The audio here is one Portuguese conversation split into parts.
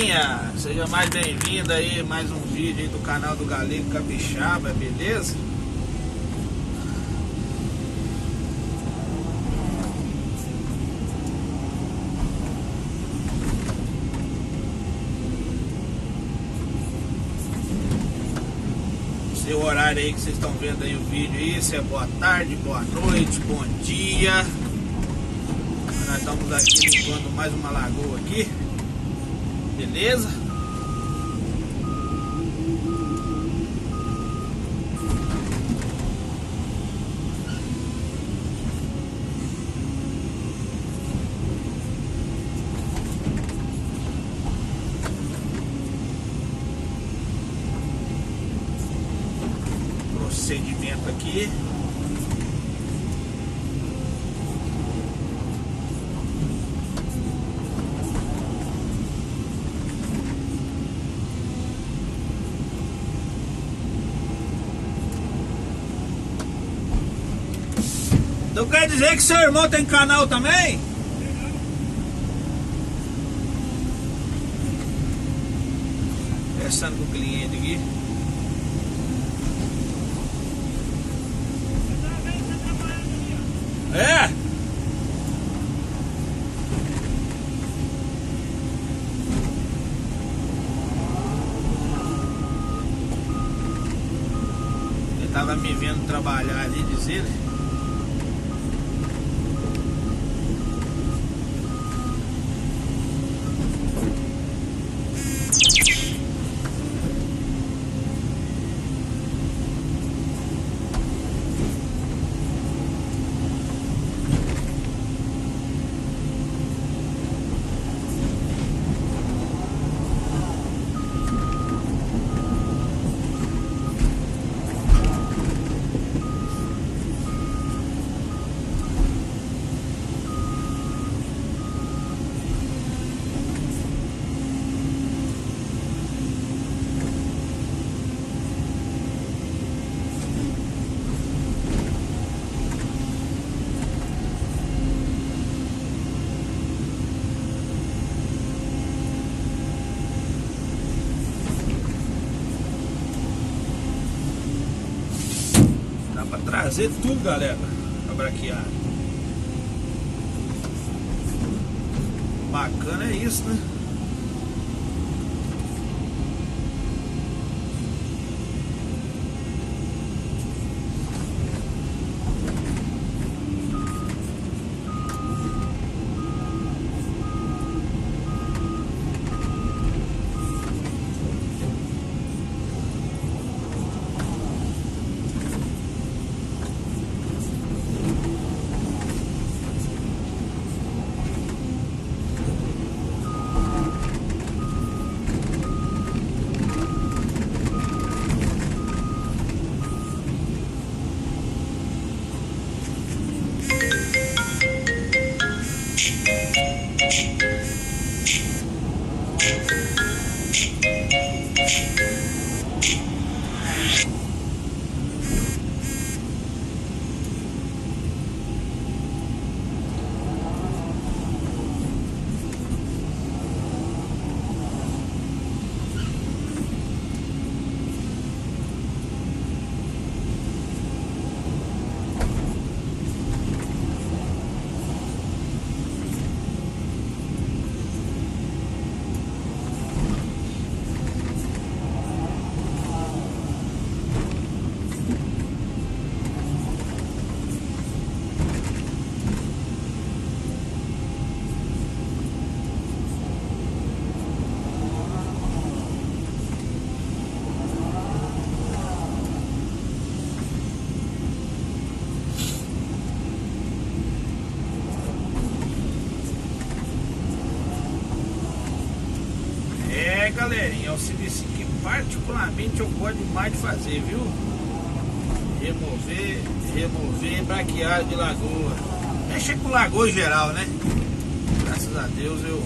galerinha, seja mais bem-vindo aí, mais um vídeo aí do canal do Galego Capixaba, beleza? Seu horário aí que vocês estão vendo aí o vídeo aí, se é boa tarde, boa noite, bom dia. Nós estamos aqui limpando mais uma lagoa aqui, beleza? Procedimento aqui. Então quer dizer que seu irmão tem canal também? Conversando com o cliente aqui. É? Ele tava me vendo trabalhar ali, dizer. Pra trazer tudo, galera, pra braquear. Bacana é isso, né? Galerinha, é o serviço que particularmente eu gosto demais de fazer, viu? Remover braquiário de lagoa. Mexer com lagoa em geral, né? Graças a Deus eu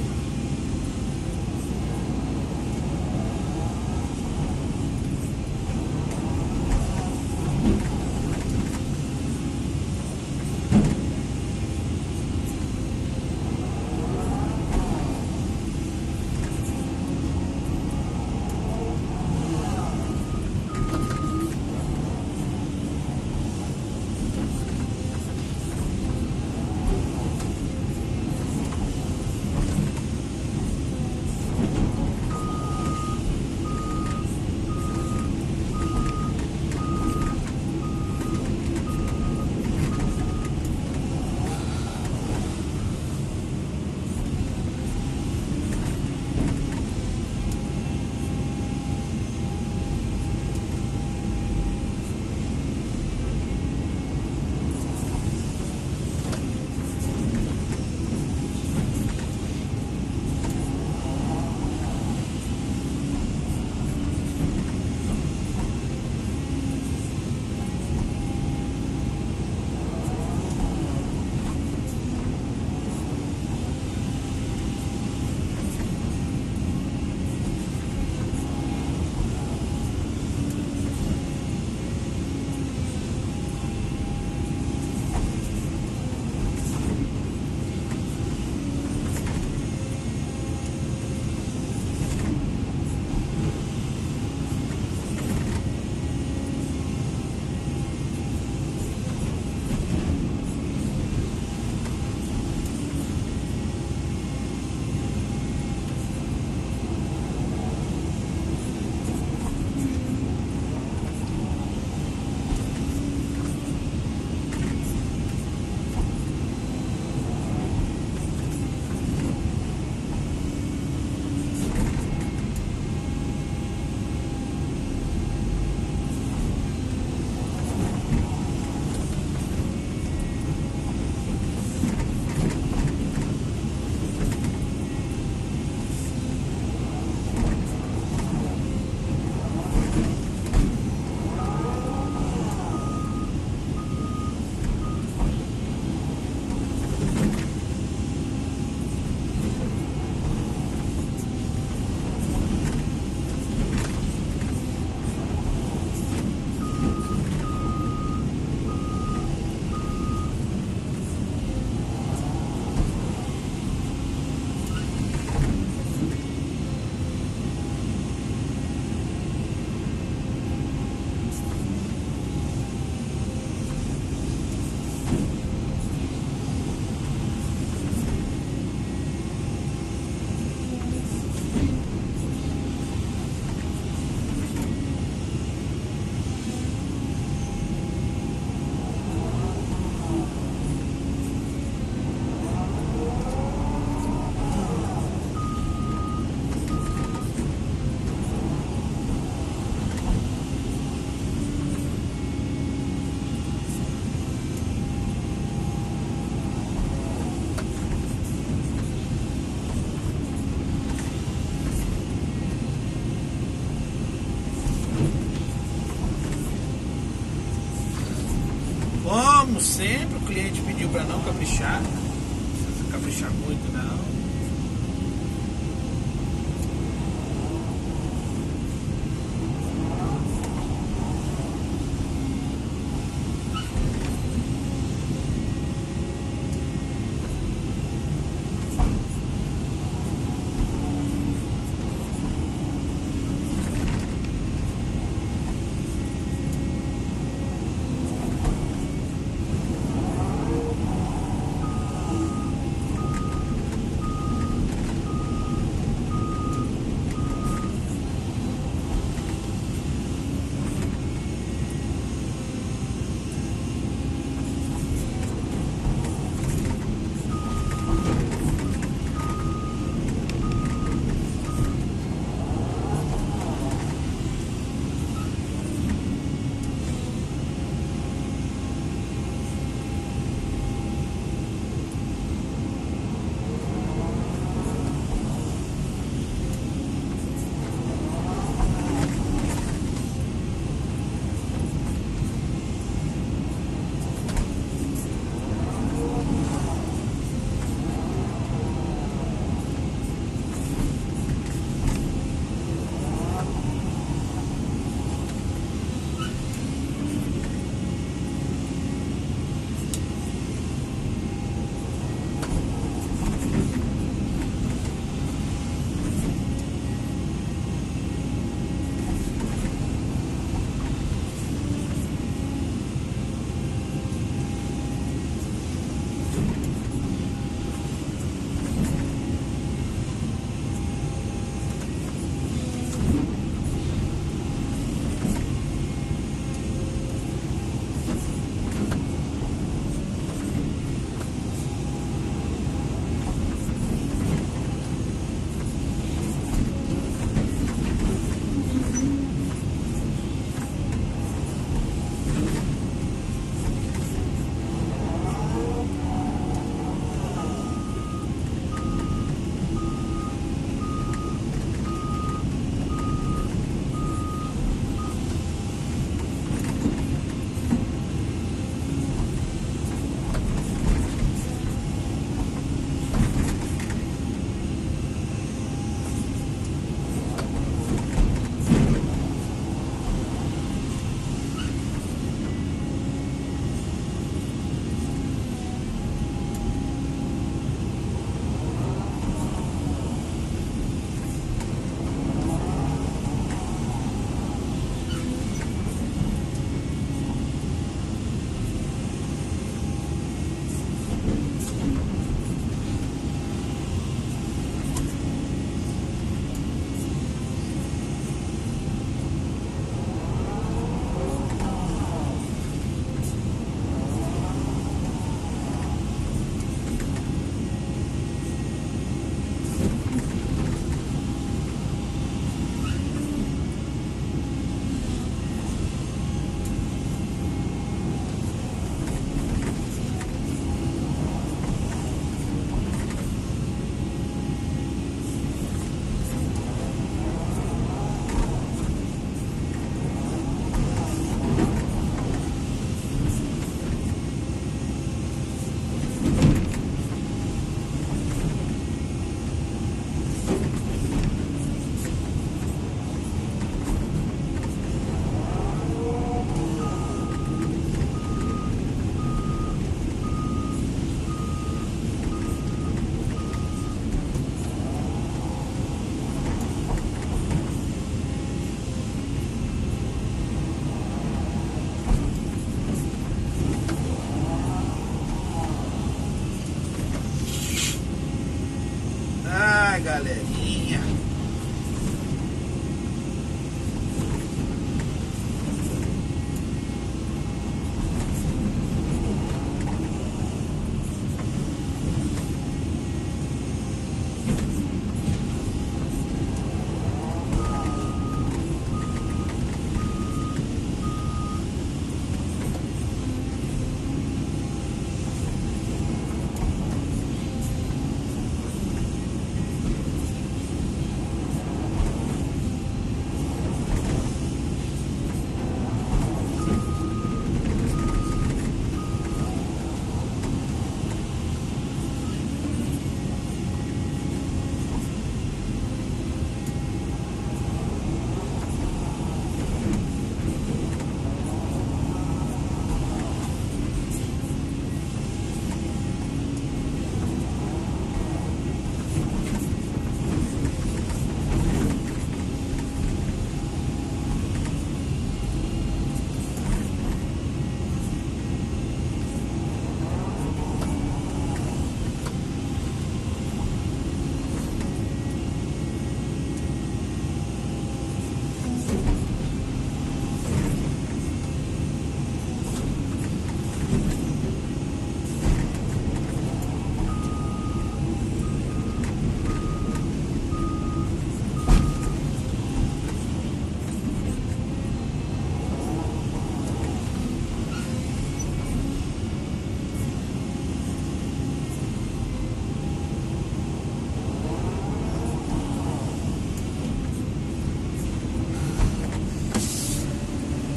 sempre, o cliente pediu para não caprichar. Não precisa caprichar muito não.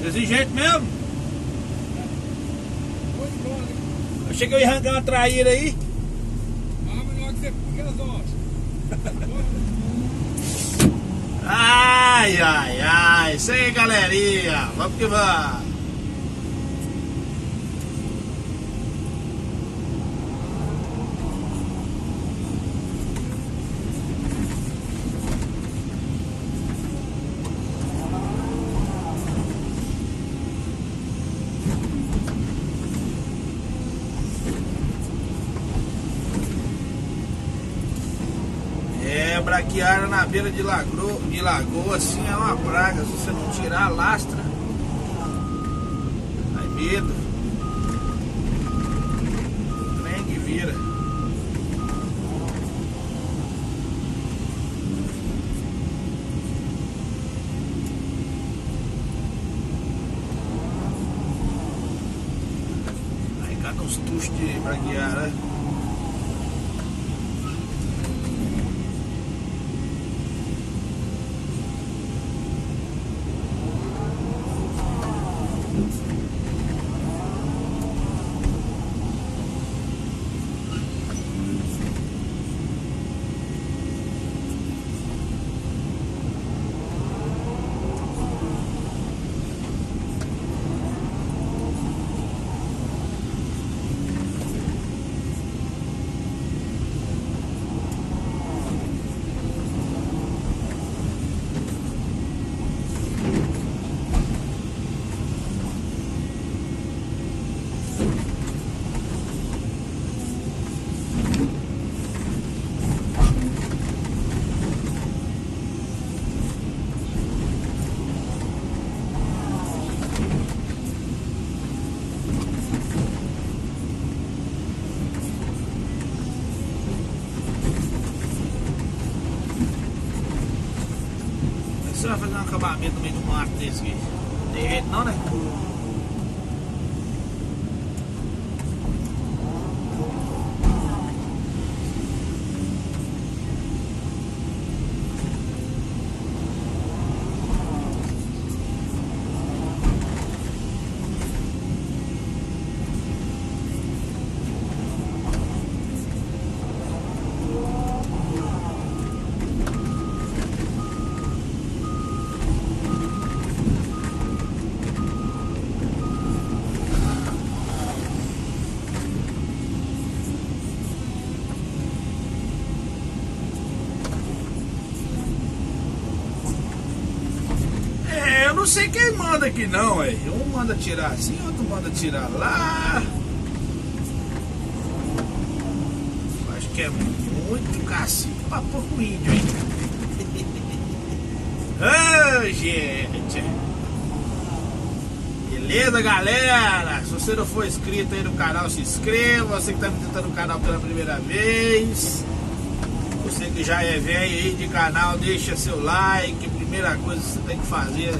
Desse jeito mesmo? Achei que eu ia arrancar uma traíra aí. Mas na hora que você puxa as horas. Ai, ai, ai. Isso aí, galerinha. Vamos que vamos. Braquiária na beira de lagoa assim é uma praga. Se você não tirar a lastra, aí medo. Trem que vira. Aí cada uns tuchos de braquiária. Você vai fazer um acabamento no meio do mato desse aqui? Não tem jeito não, né? Não sei quem manda aqui não, é. Um manda tirar assim, outro manda tirar lá. Acho que é muito cacique pra pouco índio, hein? Ô, gente. Beleza, galera? Se você não for inscrito aí no canal, se inscreva. Você que tá visitando o canal pela primeira vez. Você que já é velho aí de canal, deixa seu like. Primeira coisa que você tem que fazer,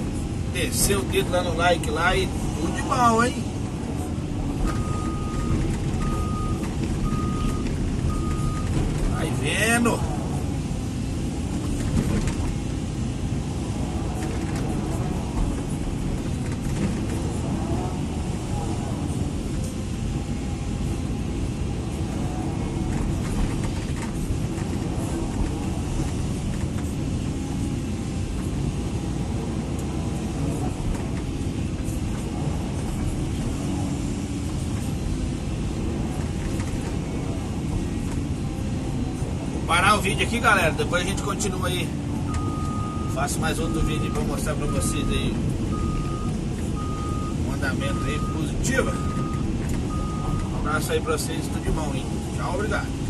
descer o dedo lá no like lá e tudo de bom, hein? Vai vendo? Parar o vídeo aqui, galera, depois a gente continua aí. Faço mais outro vídeo para mostrar para vocês aí um andamento aí positivo. Um abraço aí para vocês, tudo de bom, hein? Tchau, obrigado.